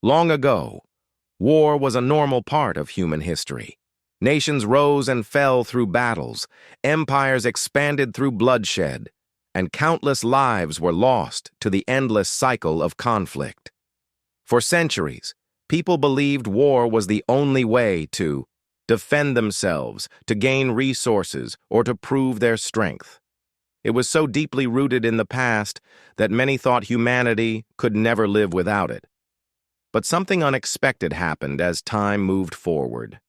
Long ago, war was a normal part of human history. Nations rose and fell through battles, empires expanded through bloodshed, and countless lives were lost to the endless cycle of conflict. For centuries, people believed war was the only way to defend themselves, to gain resources, or to prove their strength. It was so deeply rooted in the past that many thought humanity could never live without it. But something unexpected happened as time moved forward.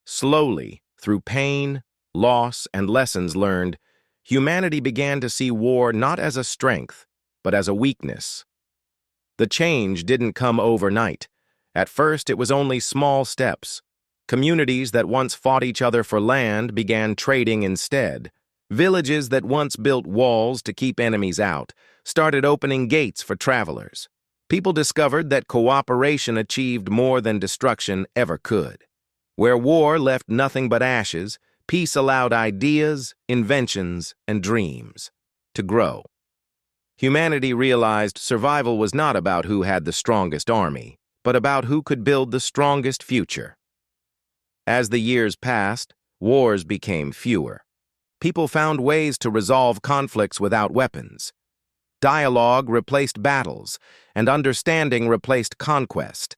Slowly, through pain, loss, and lessons learned, humanity began to see war not as a strength, but as a weakness. The change didn't come overnight. At first, it was only small steps. Communities that once fought each other for land began trading instead. Villages that once built walls to keep enemies out started opening gates for travelers. People discovered that cooperation achieved more than destruction ever could. Where war left nothing but ashes, peace allowed ideas, inventions, and dreams to grow. Humanity realized survival was not about who had the strongest army, but about who could build the strongest future. As the years passed, wars became fewer. People found ways to resolve conflicts without weapons. Dialogue replaced battles, and understanding replaced conquest.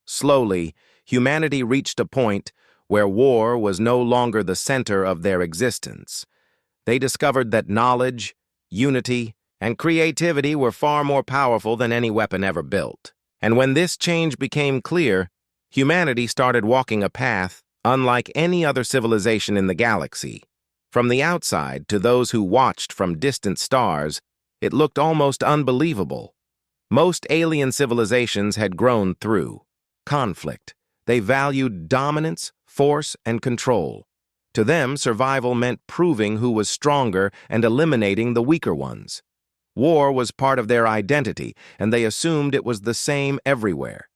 Slowly, humanity reached a point where war was no longer the center of their existence. They discovered that knowledge, unity, and creativity were far more powerful than any weapon ever built. And when this change became clear, humanity started walking a path unlike any other civilization in the galaxy. From the outside, to those who watched from distant stars, it looked almost unbelievable. Most alien civilizations had grown through conflict. They valued dominance, force, and control. To them, survival meant proving who was stronger and eliminating the weaker ones. War was part of their identity, and they assumed it was the same everywhere.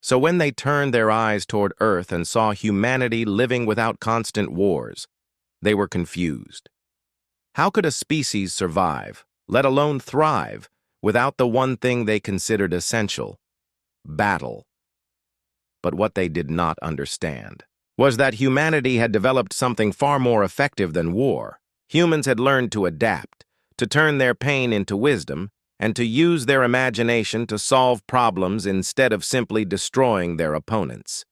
So when they turned their eyes toward Earth and saw humanity living without constant wars, they were confused. How could a species survive, let alone thrive, without the one thing they considered essential: battle? But what they did not understand was that humanity had developed something far more effective than war. Humans had learned to adapt, to turn their pain into wisdom, and to use their imagination to solve problems instead of simply destroying their opponents.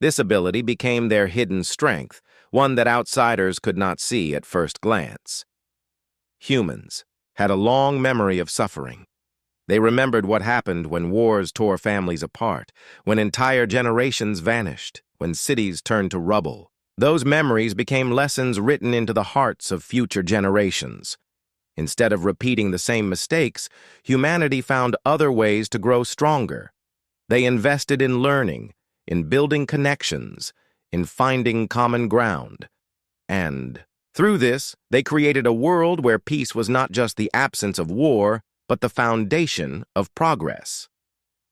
This ability became their hidden strength, one that outsiders could not see at first glance. Humans had a long memory of suffering. They remembered what happened when wars tore families apart, when entire generations vanished, when cities turned to rubble. Those memories became lessons written into the hearts of future generations. Instead of repeating the same mistakes, humanity found other ways to grow stronger. They invested in learning, in building connections, in finding common ground. And through this, they created a world where peace was not just the absence of war, but the foundation of progress.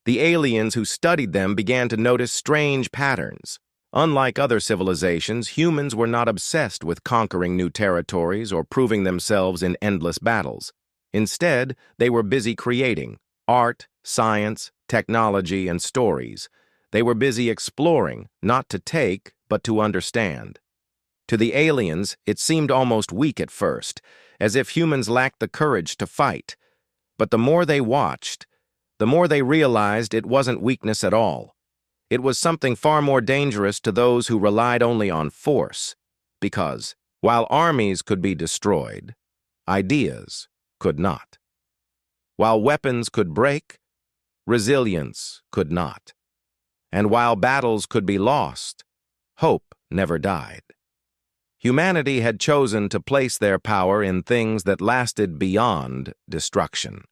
The aliens who studied them began to notice strange patterns. Unlike other civilizations, humans were not obsessed with conquering new territories or proving themselves in endless battles. Instead, they were busy creating art, science, technology, and stories. They were busy exploring, not to take, but to understand. To the aliens, it seemed almost weak at first, as if humans lacked the courage to fight. But the more they watched, the more they realized it wasn't weakness at all. It was something far more dangerous to those who relied only on force, because while armies could be destroyed, ideas could not. While weapons could break, resilience could not. And while battles could be lost, hope never died. Humanity had chosen to place their power in things that lasted beyond destruction.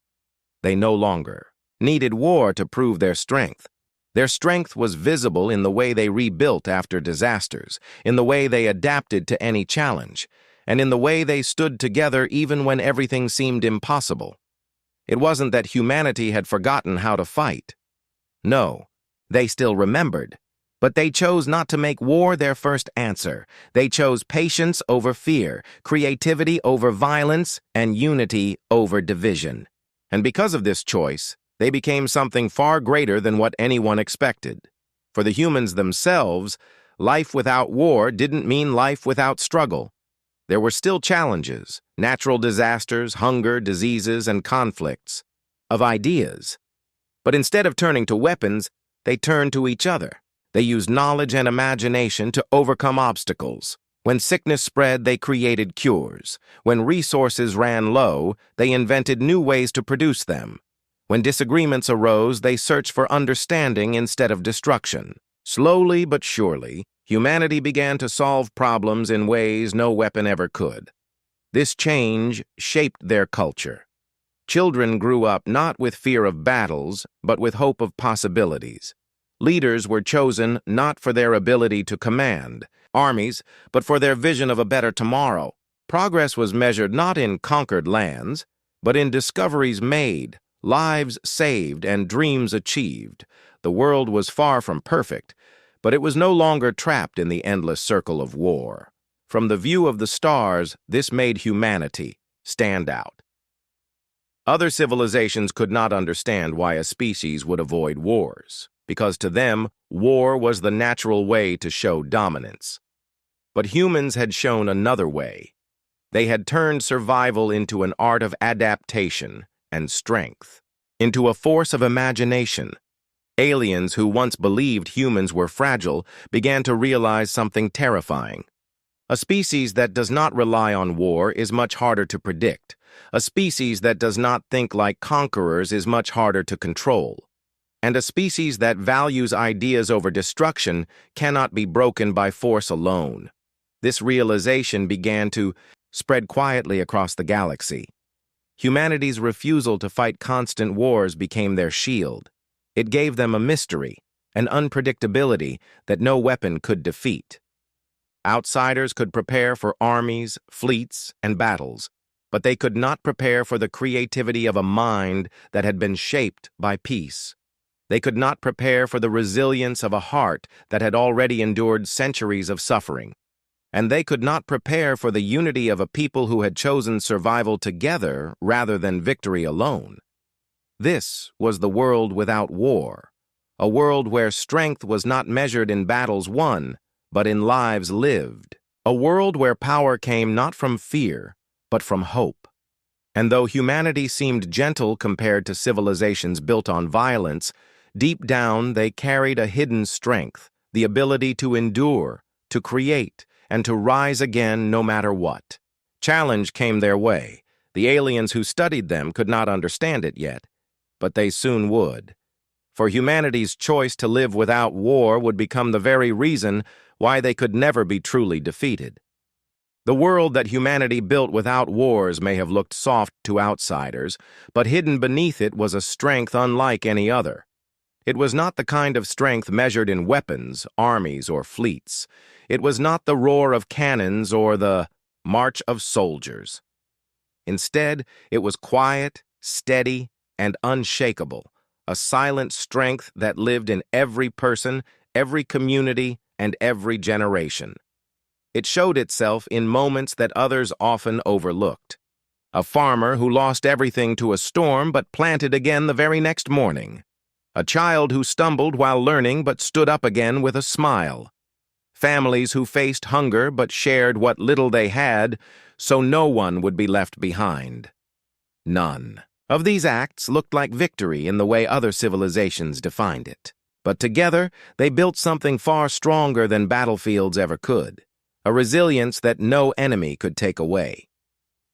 They no longer needed war to prove their strength. Their strength was visible in the way they rebuilt after disasters, in the way they adapted to any challenge, and in the way they stood together even when everything seemed impossible. It wasn't that humanity had forgotten how to fight. No, they still remembered. But they chose not to make war their first answer. They chose patience over fear, creativity over violence, and unity over division. And because of this choice, They became something far greater than what anyone expected. For the humans themselves, life without war didn't mean life without struggle. There were still challenges, natural disasters, hunger, diseases, and conflicts of ideas. But instead of turning to weapons, they turned to each other. They used knowledge and imagination to overcome obstacles. When sickness spread, they created cures. When resources ran low, they invented new ways to produce them. When disagreements arose, they searched for understanding instead of destruction. Slowly but surely, humanity began to solve problems in ways no weapon ever could. This change shaped their culture. Children grew up not with fear of battles, but with hope of possibilities. Leaders were chosen not for their ability to command armies, but for their vision of a better tomorrow. Progress was measured not in conquered lands, but in discoveries made, lives saved, and dreams achieved. The world was far from perfect, but it was no longer trapped in the endless circle of war. From the view of the stars, this made humanity stand out. Other civilizations could not understand why a species would avoid wars, because to them, war was the natural way to show dominance. But humans had shown another way. They had turned survival into an art of adaptation and strength, into a force of imagination. Aliens who once believed humans were fragile began to realize something terrifying. A species that does not rely on war is much harder to predict. A species that does not think like conquerors is much harder to control. And a species that values ideas over destruction cannot be broken by force alone. This realization began to spread quietly across the galaxy. Humanity's refusal to fight constant wars became their shield. It gave them a mystery, an unpredictability that no weapon could defeat. Outsiders could prepare for armies, fleets, and battles, but they could not prepare for the creativity of a mind that had been shaped by peace. They could not prepare for the resilience of a heart that had already endured centuries of suffering. And they could not prepare for the unity of a people who had chosen survival together rather than victory alone. This was the world without war, a world where strength was not measured in battles won, but in lives lived, a world where power came not from fear, but from hope. And though humanity seemed gentle compared to civilizations built on violence, deep down they carried a hidden strength, the ability to endure, to create, and to rise again no matter what. Challenge came their way. The aliens who studied them could not understand it yet, but they soon would. For humanity's choice to live without war would become the very reason why they could never be truly defeated. The world that humanity built without wars may have looked soft to outsiders, but hidden beneath it was a strength unlike any other. It was not the kind of strength measured in weapons, armies, or fleets. It was not the roar of cannons or the march of soldiers. Instead, it was quiet, steady, and unshakable, a silent strength that lived in every person, every community, and every generation. It showed itself in moments that others often overlooked. A farmer who lost everything to a storm but planted again the very next morning. A child who stumbled while learning but stood up again with a smile. Families who faced hunger but shared what little they had, so no one would be left behind. None of these acts looked like victory in the way other civilizations defined it. But together, they built something far stronger than battlefields ever could, a resilience that no enemy could take away.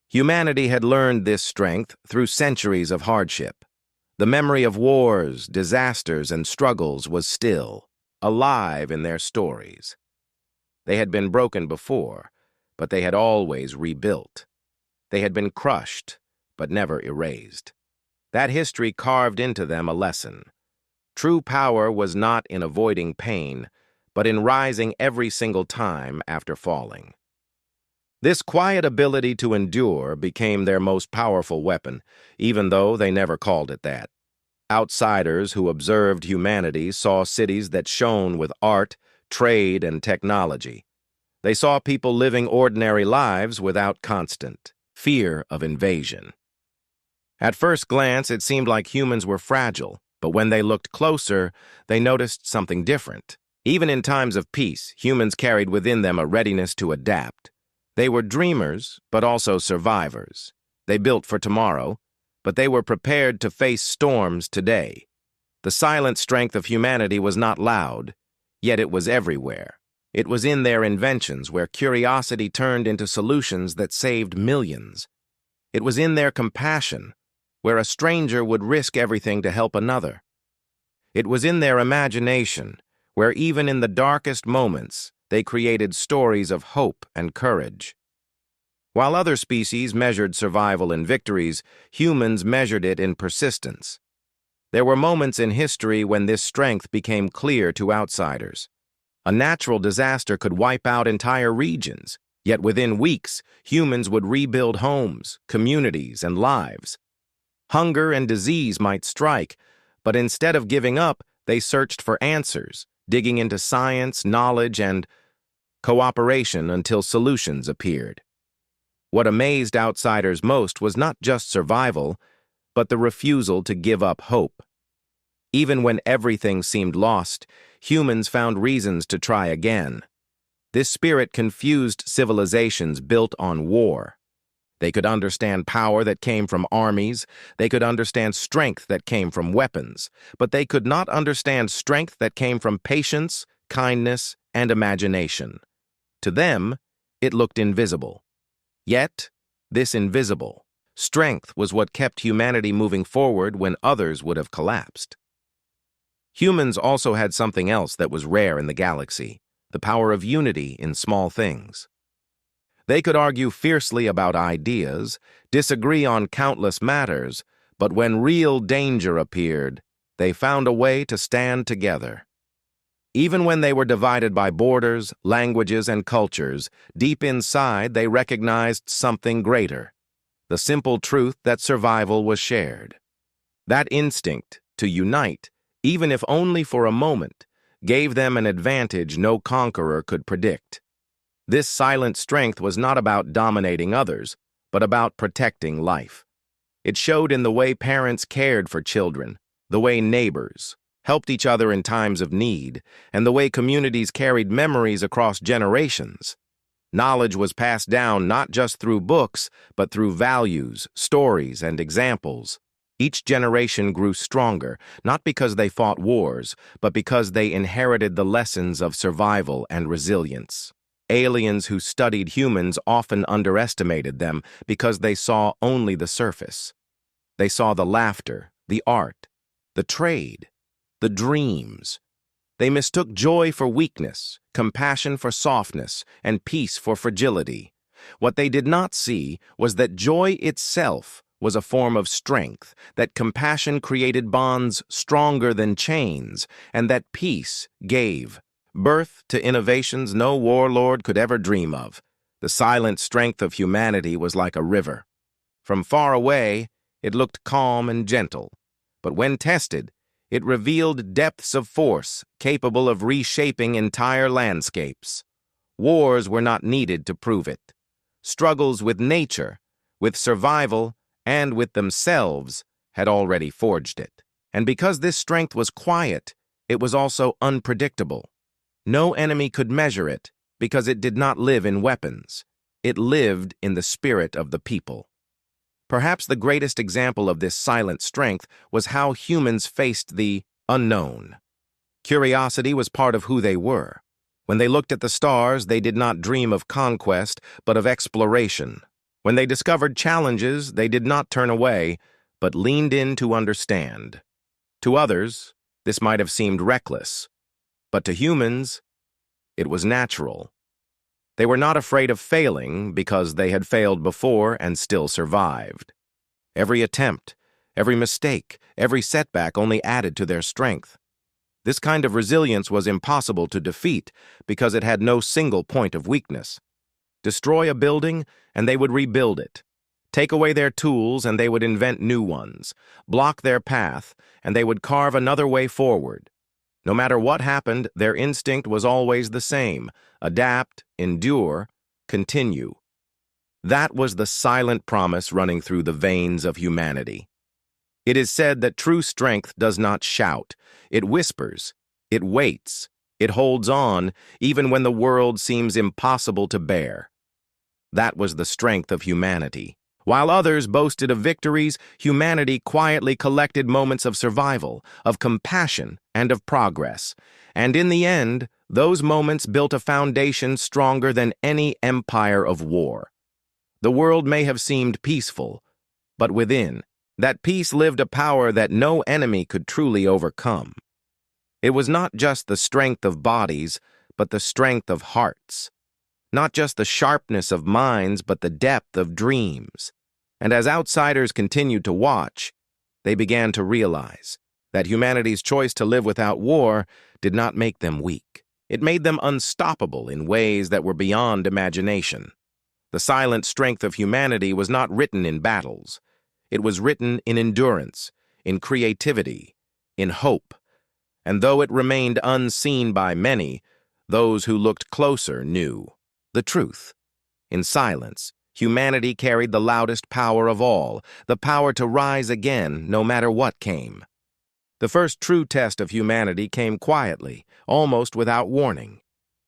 Humanity had learned this strength through centuries of hardship. The memory of wars, disasters, and struggles was still alive in their stories. They had been broken before, but they had always rebuilt. They had been crushed, but never erased. That history carved into them a lesson. True power was not in avoiding pain, but in rising every single time after falling. This quiet ability to endure became their most powerful weapon, even though they never called it that. Outsiders who observed humanity saw cities that shone with art, trade, and technology. They saw people living ordinary lives without constant fear of invasion. At first glance, it seemed like humans were fragile, but when they looked closer, they noticed something different. Even in times of peace, humans carried within them a readiness to adapt. They were dreamers, but also survivors. They built for tomorrow, but they were prepared to face storms today. The silent strength of humanity was not loud, yet it was everywhere. It was in their inventions where curiosity turned into solutions that saved millions. It was in their compassion, where a stranger would risk everything to help another. It was in their imagination, where even in the darkest moments, they created stories of hope and courage. While other species measured survival in victories, humans measured it in persistence. There were moments in history when this strength became clear to outsiders. A natural disaster could wipe out entire regions, yet within weeks, humans would rebuild homes, communities, and lives. Hunger and disease might strike, but instead of giving up, they searched for answers, digging into science, knowledge, and cooperation until solutions appeared. What amazed outsiders most was not just survival, but the refusal to give up hope. Even when everything seemed lost, humans found reasons to try again. This spirit confused civilizations built on war. They could understand power that came from armies, they could understand strength that came from weapons, but they could not understand strength that came from patience, kindness, and imagination. To them, it looked invisible. Yet, this invisible strength was what kept humanity moving forward when others would have collapsed. Humans also had something else that was rare in the galaxy, the power of unity in small things. They could argue fiercely about ideas, disagree on countless matters, but when real danger appeared, they found a way to stand together. Even when they were divided by borders, languages, and cultures, deep inside they recognized something greater, the simple truth that survival was shared. That instinct, to unite, even if only for a moment, gave them an advantage no conqueror could predict. This silent strength was not about dominating others, but about protecting life. It showed in the way parents cared for children, the way neighbors helped each other in times of need, and the way communities carried memories across generations. Knowledge was passed down not just through books, but through values, stories, and examples. Each generation grew stronger, not because they fought wars, but because they inherited the lessons of survival and resilience. Aliens who studied humans often underestimated them because they saw only the surface. They saw the laughter, the art, the trade, the dreams. They mistook joy for weakness, compassion for softness, and peace for fragility. What they did not see was that joy itself was a form of strength, that compassion created bonds stronger than chains, and that peace gave birth to innovations no warlord could ever dream of. The silent strength of humanity was like a river. From far away, it looked calm and gentle, but when tested, it revealed depths of force capable of reshaping entire landscapes. Wars were not needed to prove it. Struggles with nature, with survival, and with themselves had already forged it. And because this strength was quiet, it was also unpredictable. No enemy could measure it because it did not live in weapons. It lived in the spirit of the people. Perhaps the greatest example of this silent strength was how humans faced the unknown. Curiosity was part of who they were. When they looked at the stars, they did not dream of conquest, but of exploration. When they discovered challenges, they did not turn away, but leaned in to understand. To others, this might have seemed reckless, but to humans, it was natural. They were not afraid of failing because they had failed before and still survived. Every attempt, every mistake, every setback only added to their strength. This kind of resilience was impossible to defeat because it had no single point of weakness. Destroy a building, and they would rebuild it. Take away their tools, and they would invent new ones. Block their path, and they would carve another way forward. No matter what happened, their instinct was always the same: adapt, endure, continue. That was the silent promise running through the veins of humanity. It is said that true strength does not shout. It whispers. It waits. It holds on, even when the world seems impossible to bear. That was the strength of humanity. While others boasted of victories, humanity quietly collected moments of survival, of compassion, and of progress. And in the end, those moments built a foundation stronger than any empire of war. The world may have seemed peaceful, but within, that peace lived a power that no enemy could truly overcome. It was not just the strength of bodies, but the strength of hearts. Not just the sharpness of minds, but the depth of dreams. And as outsiders continued to watch, they began to realize that humanity's choice to live without war did not make them weak. It made them unstoppable in ways that were beyond imagination. The silent strength of humanity was not written in battles. It was written in endurance, in creativity, in hope. And though it remained unseen by many, those who looked closer knew the truth. In silence, humanity carried the loudest power of all, the power to rise again no matter what came. The first true test of humanity came quietly, almost without warning.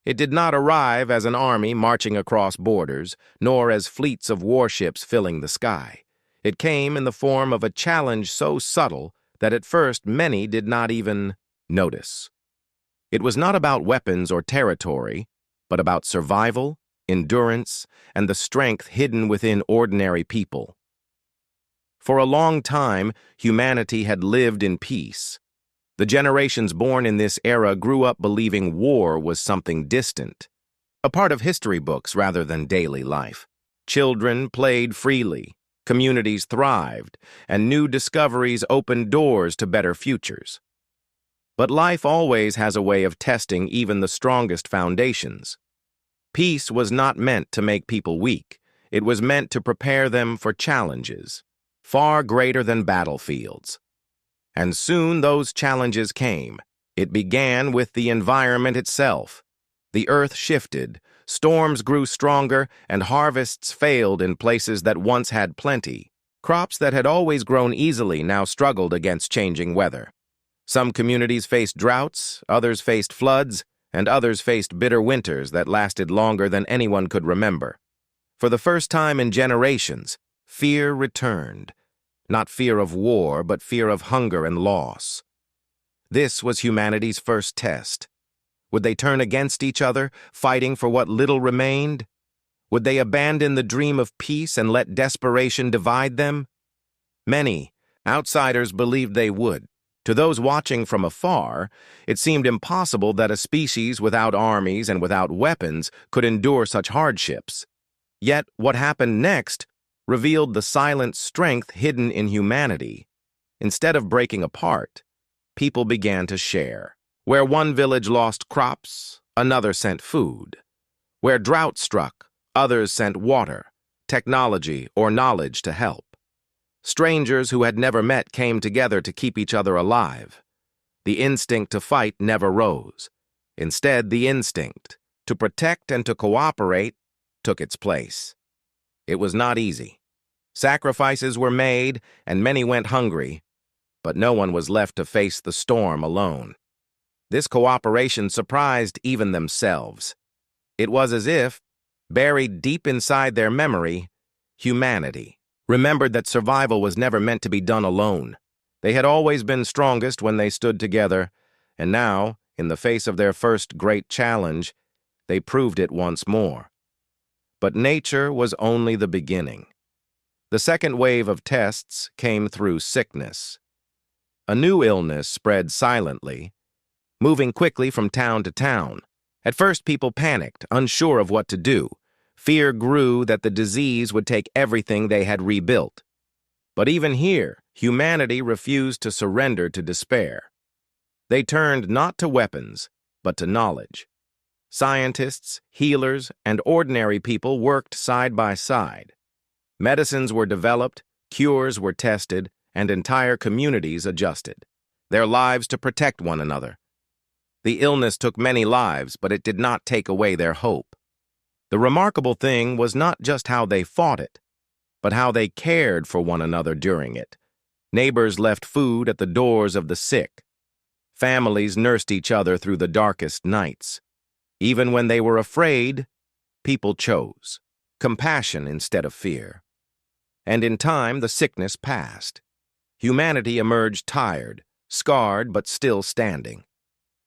It did not arrive as an army marching across borders, nor as fleets of warships filling the sky. It came in the form of a challenge so subtle that at first many did not even notice. It was not about weapons or territory, but about survival, endurance, and the strength hidden within ordinary people. For a long time, humanity had lived in peace. The generations born in this era grew up believing war was something distant, a part of history books rather than daily life. Children played freely, communities thrived, and new discoveries opened doors to better futures. But life always has a way of testing even the strongest foundations. Peace was not meant to make people weak. It was meant to prepare them for challenges, far greater than battlefields. And soon those challenges came. It began with the environment itself. The earth shifted, storms grew stronger, and harvests failed in places that once had plenty. Crops that had always grown easily now struggled against changing weather. Some communities faced droughts, others faced floods, and others faced bitter winters that lasted longer than anyone could remember. For the first time in generations, fear returned. Not fear of war, but fear of hunger and loss. This was humanity's first test. Would they turn against each other, fighting for what little remained? Would they abandon the dream of peace and let desperation divide them? Many outsiders believed they would. To those watching from afar, it seemed impossible that a species without armies and without weapons could endure such hardships. Yet what happened next revealed the silent strength hidden in humanity. Instead of breaking apart, people began to share. Where one village lost crops, another sent food. Where drought struck, others sent water, technology, or knowledge to help. Strangers who had never met came together to keep each other alive. The instinct to fight never rose. Instead, the instinct to protect and to cooperate took its place. It was not easy. Sacrifices were made, and many went hungry, but no one was left to face the storm alone. This cooperation surprised even themselves. It was as if, buried deep inside their memory, humanity remembered that survival was never meant to be done alone. They had always been strongest when they stood together, and now, in the face of their first great challenge, they proved it once more. But nature was only the beginning. The second wave of tests came through sickness. A new illness spread silently, moving quickly from town to town. At first, people panicked, unsure of what to do. Fear grew that the disease would take everything they had rebuilt. But even here, humanity refused to surrender to despair. They turned not to weapons, but to knowledge. Scientists, healers, and ordinary people worked side by side. Medicines were developed, cures were tested, and entire communities adjusted their lives to protect one another. The illness took many lives, but it did not take away their hope. The remarkable thing was not just how they fought it, but how they cared for one another during it. Neighbors left food at the doors of the sick. Families nursed each other through the darkest nights. Even when they were afraid, people chose compassion instead of fear. And in time, the sickness passed. Humanity emerged tired, scarred, but still standing.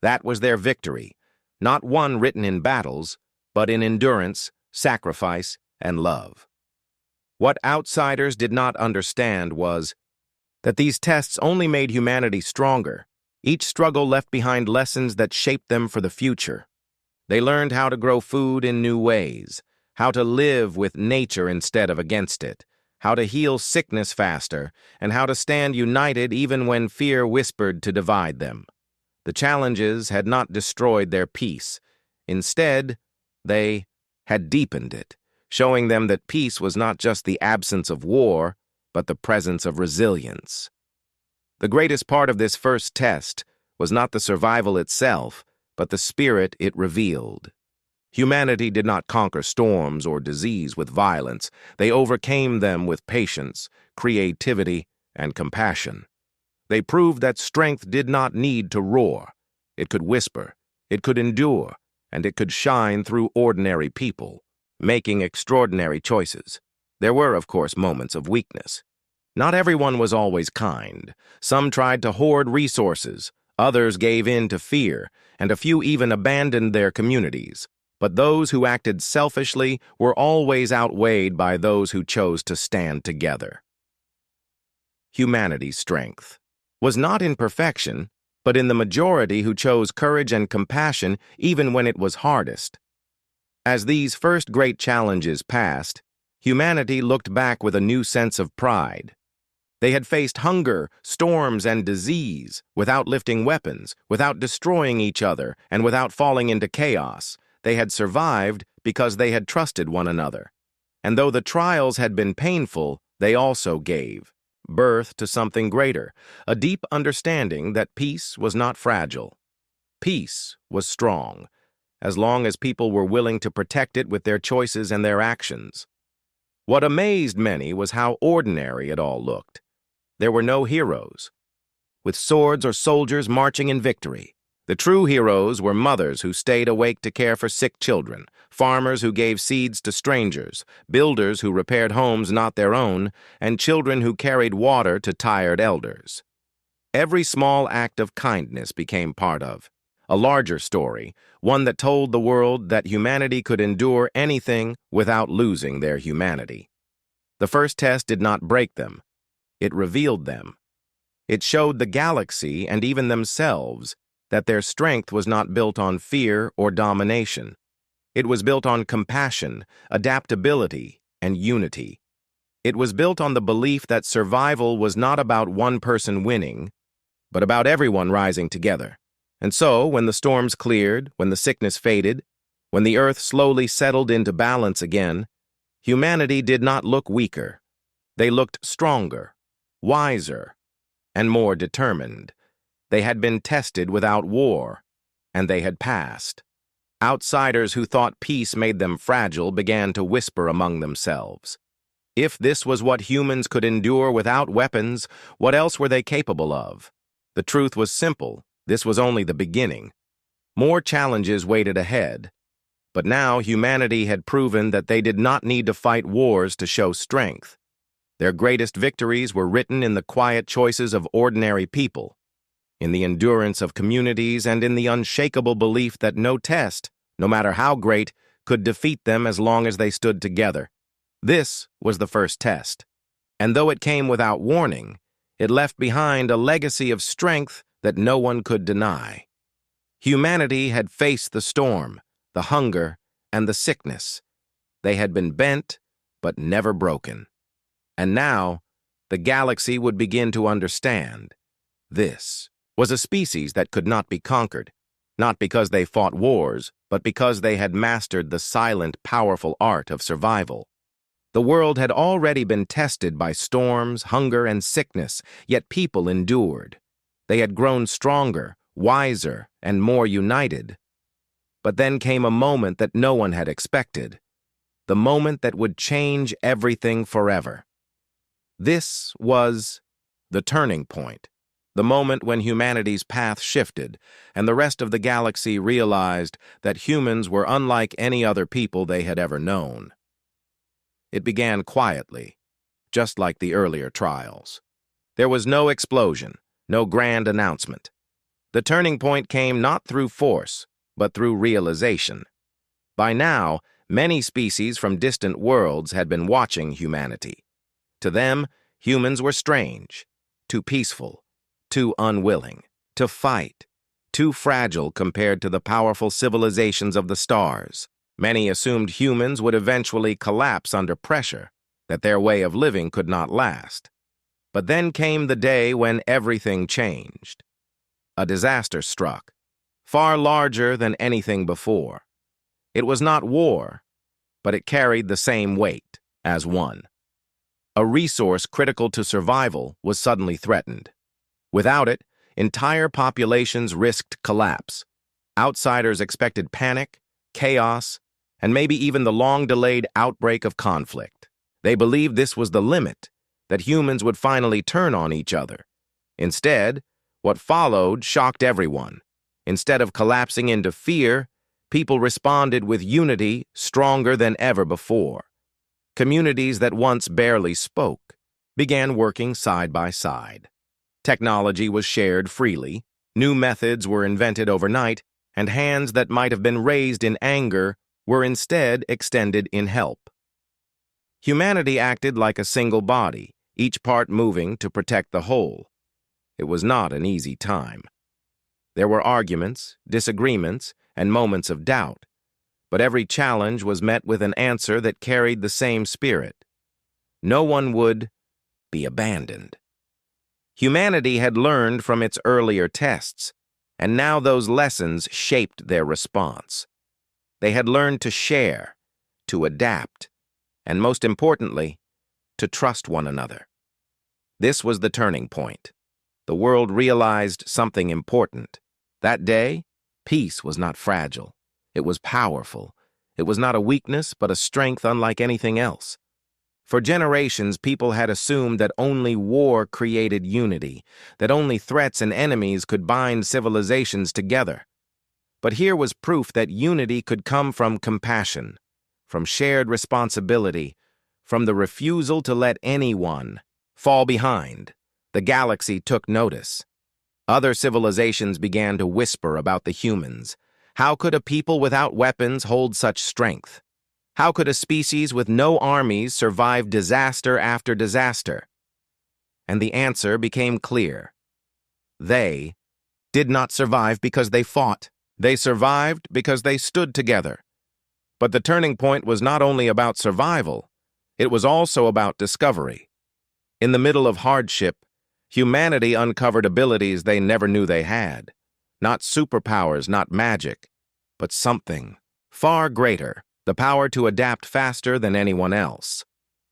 That was their victory, not one written in battles, but in endurance, sacrifice, and love. What outsiders did not understand was that these tests only made humanity stronger. Each struggle left behind lessons that shaped them for the future. They learned how to grow food in new ways, how to live with nature instead of against it, how to heal sickness faster, and how to stand united even when fear whispered to divide them. The challenges had not destroyed their peace. Instead, they had deepened it, showing them that peace was not just the absence of war, but the presence of resilience. The greatest part of this first test was not the survival itself, but the spirit it revealed. Humanity did not conquer storms or disease with violence. They overcame them with patience, creativity, and compassion. They proved that strength did not need to roar. It could whisper, it could endure, and it could shine through ordinary people, making extraordinary choices. There were, of course, moments of weakness. Not everyone was always kind. Some tried to hoard resources, others gave in to fear, and a few even abandoned their communities. But those who acted selfishly were always outweighed by those who chose to stand together. Humanity's strength was not in perfection, but in the majority who chose courage and compassion even when it was hardest. As these first great challenges passed, humanity looked back with a new sense of pride. They had faced hunger, storms, and disease without lifting weapons, without destroying each other, and without falling into chaos. They had survived because they had trusted one another. And though the trials had been painful, they also gave birth to something greater, a deep understanding that peace was not fragile. Peace was strong, as long as people were willing to protect it with their choices and their actions. What amazed many was how ordinary it all looked. There were no heroes, with swords or soldiers marching in victory. The true heroes were mothers who stayed awake to care for sick children, farmers who gave seeds to strangers, builders who repaired homes not their own, and children who carried water to tired elders. Every small act of kindness became part of a larger story, one that told the world that humanity could endure anything without losing their humanity. The first test did not break them. It revealed them. It showed the galaxy and even themselves that their strength was not built on fear or domination. It was built on compassion, adaptability, and unity. It was built on the belief that survival was not about one person winning, but about everyone rising together. And so, when the storms cleared, when the sickness faded, when the earth slowly settled into balance again, humanity did not look weaker. They looked stronger, wiser, and more determined. They had been tested without war, and they had passed. Outsiders who thought peace made them fragile began to whisper among themselves. If this was what humans could endure without weapons, what else were they capable of? The truth was simple. This was only the beginning. More challenges waited ahead. But now humanity had proven that they did not need to fight wars to show strength. Their greatest victories were written in the quiet choices of ordinary people, in the endurance of communities, and in the unshakable belief that no test, no matter how great, could defeat them as long as they stood together. This was the first test, and though it came without warning, it left behind a legacy of strength that no one could deny. Humanity had faced the storm, the hunger, and the sickness. They had been bent, but never broken. And now, the galaxy would begin to understand. This was a species that could not be conquered, not because they fought wars, but because they had mastered the silent, powerful art of survival. The world had already been tested by storms, hunger, and sickness, yet people endured. They had grown stronger, wiser, and more united. But then came a moment that no one had expected. the moment that would change everything forever. This was the turning point, the moment when humanity's path shifted and the rest of the galaxy realized that humans were unlike any other people they had ever known. It began quietly, just like the earlier trials. There was no explosion, no grand announcement. The turning point came not through force, but through realization. By now, many species from distant worlds had been watching humanity. To them, humans were strange, too peaceful, too unwilling to fight, too fragile compared to the powerful civilizations of the stars. Many assumed humans would eventually collapse under pressure, that their way of living could not last. But then came the day when everything changed. A disaster struck, far larger than anything before. It was not war, but it carried the same weight as one. A resource critical to survival was suddenly threatened. Without it, entire populations risked collapse. Outsiders expected panic, chaos, and maybe even the long-delayed outbreak of conflict. They believed this was the limit, that humans would finally turn on each other. Instead, what followed shocked everyone. Instead of collapsing into fear, people responded with unity stronger than ever before. Communities that once barely spoke began working side by side. Technology was shared freely, new methods were invented overnight, and hands that might have been raised in anger were instead extended in help. Humanity acted like a single body, each part moving to protect the whole. It was not an easy time. There were arguments, disagreements, and moments of doubt, but every challenge was met with an answer that carried the same spirit. No one would be abandoned. Humanity had learned from its earlier tests, and now those lessons shaped their response. They had learned to share, to adapt, and most importantly, to trust one another. This was the turning point. The world realized something important. That day, peace was not fragile. It was powerful. It was not a weakness, but a strength unlike anything else. For generations, people had assumed that only war created unity, that only threats and enemies could bind civilizations together. But here was proof that unity could come from compassion, from shared responsibility, from the refusal to let anyone fall behind. The galaxy took notice. Other civilizations began to whisper about the humans. How could a people without weapons hold such strength? How could a species with no armies survive disaster after disaster? And the answer became clear. They did not survive because they fought. They survived because they stood together. But the turning point was not only about survival, it was also about discovery. In the middle of hardship, humanity uncovered abilities they never knew they had. Not superpowers, not magic, but something far greater, the power to adapt faster than anyone else.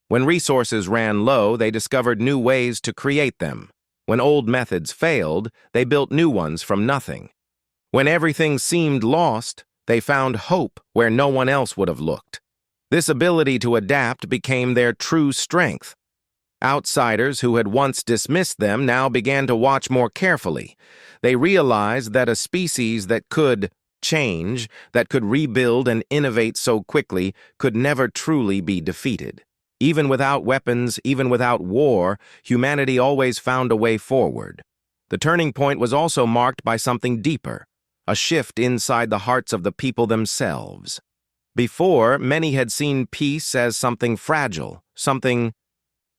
When resources ran low, they discovered new ways to create them. When old methods failed, they built new ones from nothing. When everything seemed lost, they found hope where no one else would have looked. This ability to adapt became their true strength. Outsiders who had once dismissed them now began to watch more carefully. They realized that a species that could change, that could rebuild and innovate so quickly, could never truly be defeated. Even without weapons, even without war, humanity always found a way forward. The turning point was also marked by something deeper, a shift inside the hearts of the people themselves. Before, many had seen peace as something fragile, something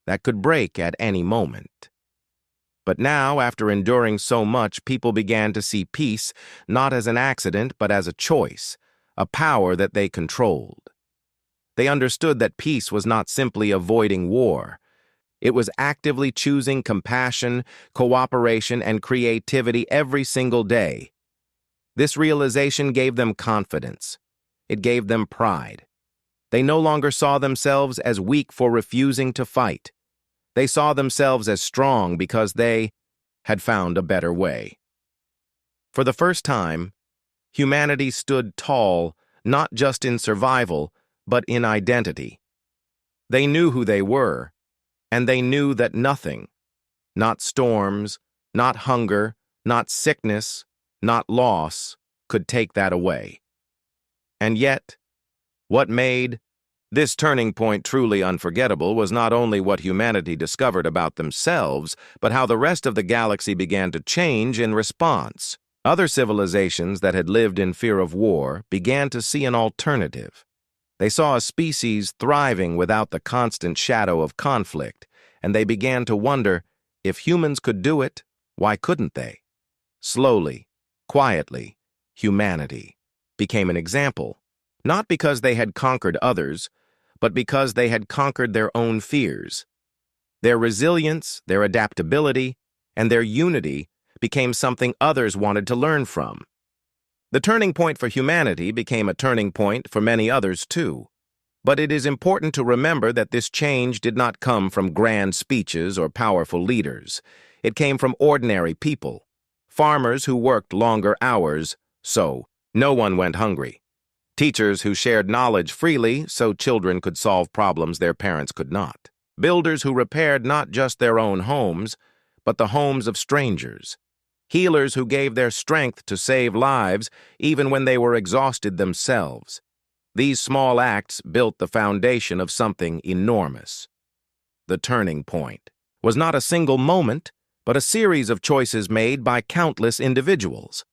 that could break at any moment. But now, after enduring so much, people began to see peace not as an accident, but as a choice, a power that they controlled. They understood that peace was not simply avoiding war. It was actively choosing compassion, cooperation, and creativity every single day. This realization gave them confidence. It gave them pride. They no longer saw themselves as weak for refusing to fight. They saw themselves as strong because they had found a better way. For the first time, humanity stood tall, not just in survival, but in identity. They knew who they were, and they knew that nothing, not storms, not hunger, not sickness, not loss, could take that away. And yet, what made this turning point truly unforgettable was not only what humanity discovered about themselves, but how the rest of the galaxy began to change in response. Other civilizations that had lived in fear of war began to see an alternative. They saw a species thriving without the constant shadow of conflict, and they began to wonder, if humans could do it, why couldn't they? Slowly, quietly, humanity became an example, not because they had conquered others, but because they had conquered their own fears. Their resilience, their adaptability, and their unity became something others wanted to learn from. The turning point for humanity became a turning point for many others too. But it is important to remember that this change did not come from grand speeches or powerful leaders. It came from ordinary people, farmers who worked longer hours, so no one went hungry. Teachers who shared knowledge freely so children could solve problems their parents could not. Builders who repaired not just their own homes, but the homes of strangers. Healers who gave their strength to save lives even when they were exhausted themselves. These small acts built the foundation of something enormous. The turning point was not a single moment, but a series of choices made by countless individuals.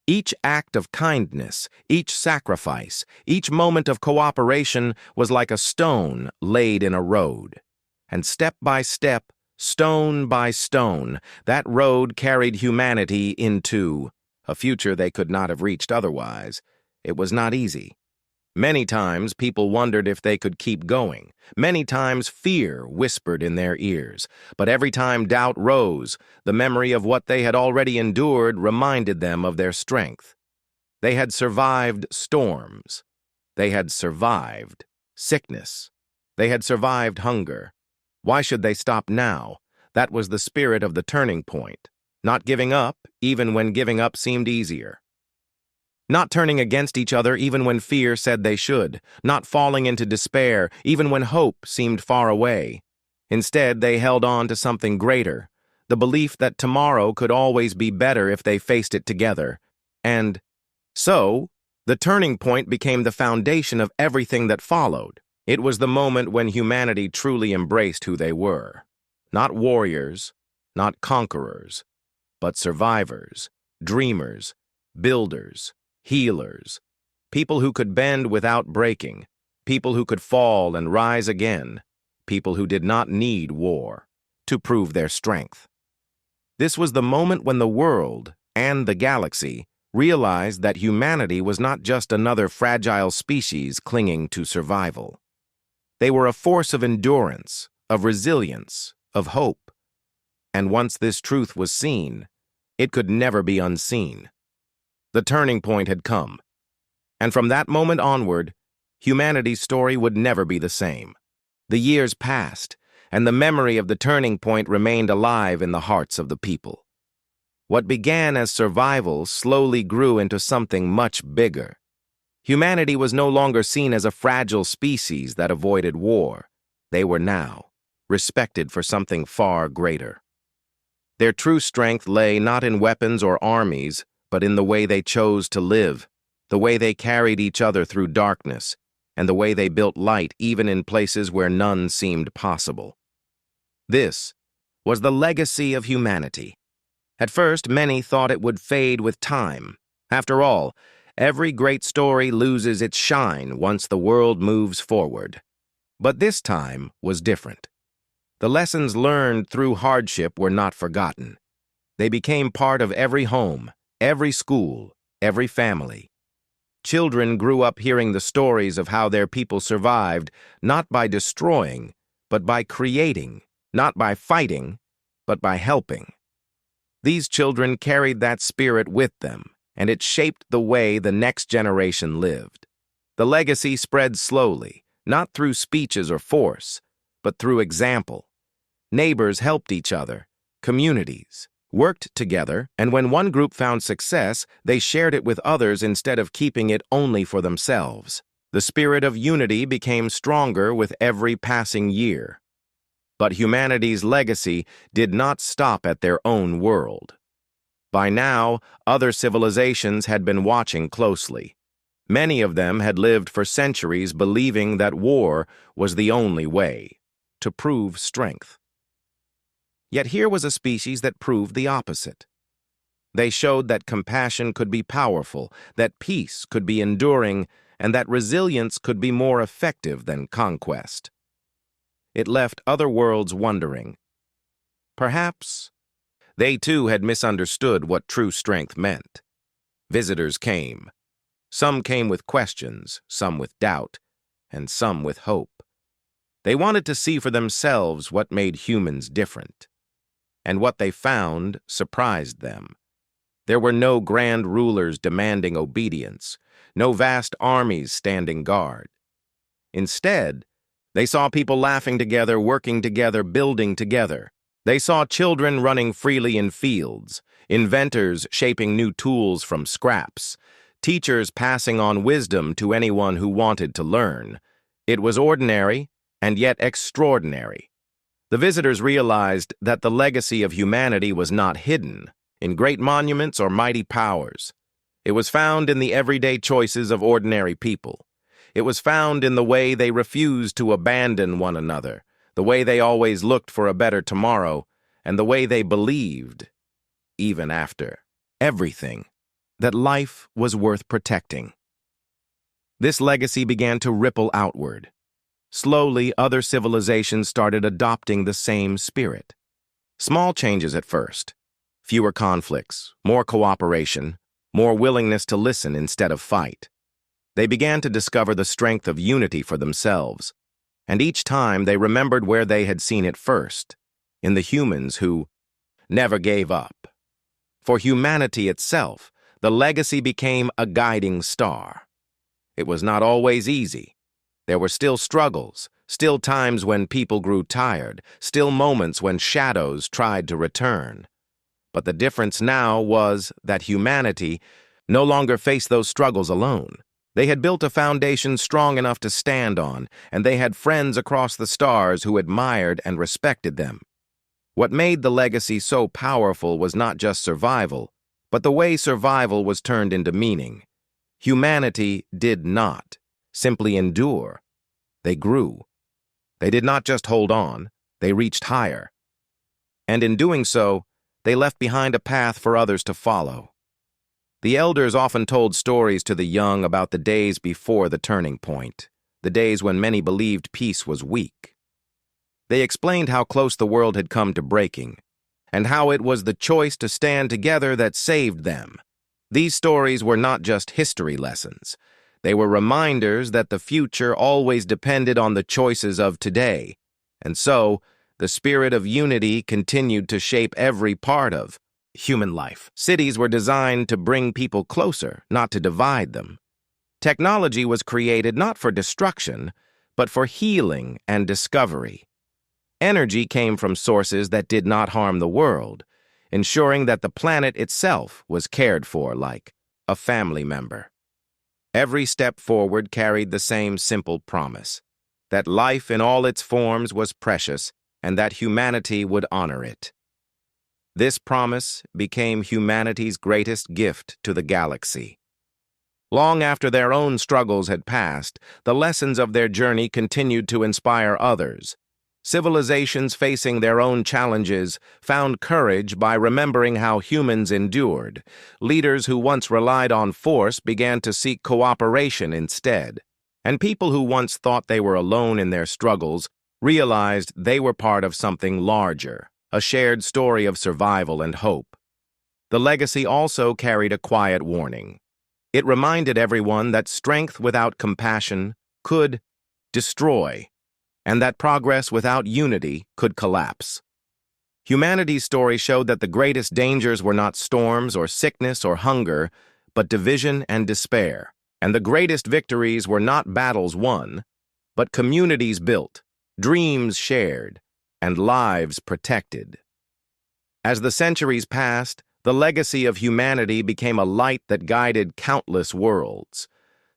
Each act of kindness, each sacrifice, each moment of cooperation was like a stone laid in a road. And step by step, stone by stone, that road carried humanity into a future they could not have reached otherwise. It was not easy. Many times people wondered if they could keep going. Many times fear whispered in their ears. But every time doubt rose, the memory of what they had already endured reminded them of their strength. They had survived storms. They had survived sickness. They had survived hunger. Why should they stop now? That was the spirit of the turning point. Not giving up, even when giving up seemed easier. Not turning against each other even when fear said they should. Not falling into despair even when hope seemed far away. Instead, they held on to something greater, the belief that tomorrow could always be better if they faced it together. And so, the turning point became the foundation of everything that followed. It was the moment when humanity truly embraced who they were. Not warriors, not conquerors, but survivors, dreamers, builders, healers, people who could bend without breaking, people who could fall and rise again, people who did not need war to prove their strength. This was the moment when the world and the galaxy realized that humanity was not just another fragile species clinging to survival. They were a force of endurance, of resilience, of hope. And once this truth was seen, it could never be unseen. The turning point had come, and from that moment onward, humanity's story would never be the same. The years passed, and the memory of the turning point remained alive in the hearts of the people. What began as survival slowly grew into something much bigger. Humanity was no longer seen as a fragile species that avoided war. They were now respected for something far greater. Their true strength lay not in weapons or armies, but in the way they chose to live, the way they carried each other through darkness, and the way they built light even in places where none seemed possible. This was the legacy of humanity. At first, many thought it would fade with time. After all, every great story loses its shine once the world moves forward. But this time was different. The lessons learned through hardship were not forgotten. They became part of every home, every school, every family. Children grew up hearing the stories of how their people survived, not by destroying, but by creating, not by fighting, but by helping. These children carried that spirit with them, and it shaped the way the next generation lived. The legacy spread slowly, not through speeches or force, but through example. Neighbors helped each other, communities worked together, and when one group found success, they shared it with others instead of keeping it only for themselves. The spirit of unity became stronger with every passing year. But humanity's legacy did not stop at their own world. By now, other civilizations had been watching closely. Many of them had lived for centuries believing that war was the only way to prove strength. Yet here was a species that proved the opposite. They showed that compassion could be powerful, that peace could be enduring, and that resilience could be more effective than conquest. It left other worlds wondering. Perhaps they too had misunderstood what true strength meant. Visitors came. Some came with questions, some with doubt, and some with hope. They wanted to see for themselves what made humans different. And what they found surprised them. There were no grand rulers demanding obedience, no vast armies standing guard. Instead, they saw people laughing together, working together, building together. They saw children running freely in fields, inventors shaping new tools from scraps, teachers passing on wisdom to anyone who wanted to learn. It was ordinary and yet extraordinary. The visitors realized that the legacy of humanity was not hidden in great monuments or mighty powers. It was found in the everyday choices of ordinary people. It was found in the way they refused to abandon one another, the way they always looked for a better tomorrow, and the way they believed, even after everything, that life was worth protecting. This legacy began to ripple outward. Slowly, other civilizations started adopting the same spirit. Small changes at first. Fewer conflicts, more cooperation, more willingness to listen instead of fight. They began to discover the strength of unity for themselves, and each time they remembered where they had seen it first, in the humans who never gave up. For humanity itself, the legacy became a guiding star. It was not always easy. There were still struggles, still times when people grew tired, still moments when shadows tried to return. But the difference now was that humanity no longer faced those struggles alone. They had built a foundation strong enough to stand on, and they had friends across the stars who admired and respected them. What made the legacy so powerful was not just survival, but the way survival was turned into meaning. Humanity did not simply endure. They grew. They did not just hold on, they reached higher. And in doing so, they left behind a path for others to follow. The elders often told stories to the young about the days before the turning point, the days when many believed peace was weak. They explained how close the world had come to breaking, and how it was the choice to stand together that saved them. These stories were not just history lessons. They were reminders that the future always depended on the choices of today, and so the spirit of unity continued to shape every part of human life. Cities were designed to bring people closer, not to divide them. Technology was created not for destruction, but for healing and discovery. Energy came from sources that did not harm the world, ensuring that the planet itself was cared for like a family member. Every step forward carried the same simple promise, that life in all its forms was precious and that humanity would honor it. This promise became humanity's greatest gift to the galaxy. Long after their own struggles had passed, the lessons of their journey continued to inspire others. Civilizations facing their own challenges found courage by remembering how humans endured. Leaders who once relied on force began to seek cooperation instead. And people who once thought they were alone in their struggles realized they were part of something larger, a shared story of survival and hope. The legacy also carried a quiet warning. It reminded everyone that strength without compassion could destroy, and that progress without unity could collapse. Humanity's story showed that the greatest dangers were not storms or sickness or hunger, but division and despair. And the greatest victories were not battles won, but communities built, dreams shared, and lives protected. As the centuries passed, the legacy of humanity became a light that guided countless worlds.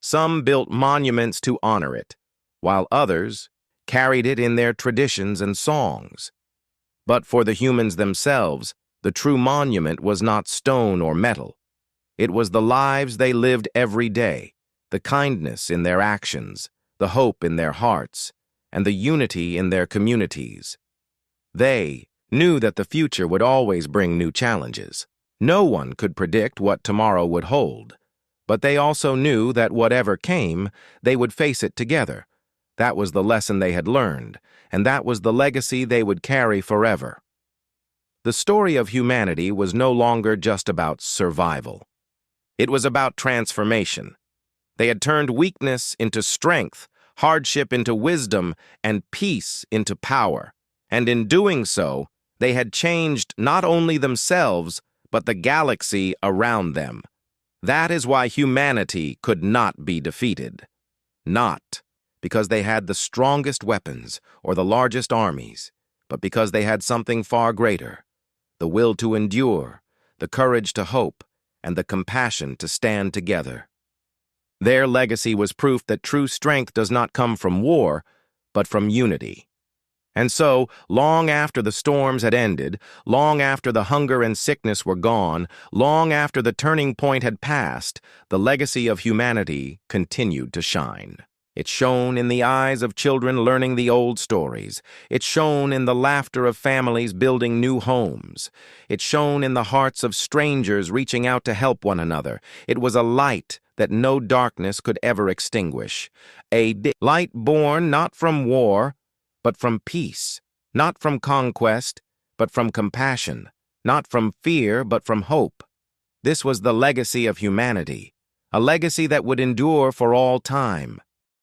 Some built monuments to honor it, while others carried it in their traditions and songs. But for the humans themselves, the true monument was not stone or metal. It was the lives they lived every day, the kindness in their actions, the hope in their hearts, and the unity in their communities. They knew that the future would always bring new challenges. No one could predict what tomorrow would hold, but they also knew that whatever came, they would face it together. That was the lesson they had learned, and that was the legacy they would carry forever. The story of humanity was no longer just about survival. It was about transformation. They had turned weakness into strength, hardship into wisdom, and peace into power. And in doing so, they had changed not only themselves, but the galaxy around them. That is why humanity could not be defeated. Not because they had the strongest weapons or the largest armies, but because they had something far greater: the will to endure, the courage to hope, and the compassion to stand together. Their legacy was proof that true strength does not come from war, but from unity. And so, long after the storms had ended, long after the hunger and sickness were gone, long after the turning point had passed, the legacy of humanity continued to shine. It shone in the eyes of children learning the old stories. It shone in the laughter of families building new homes. It shone in the hearts of strangers reaching out to help one another. It was a light that no darkness could ever extinguish. A light born not from war, but from peace, not from conquest, but from compassion, not from fear, but from hope. This was the legacy of humanity, a legacy that would endure for all time.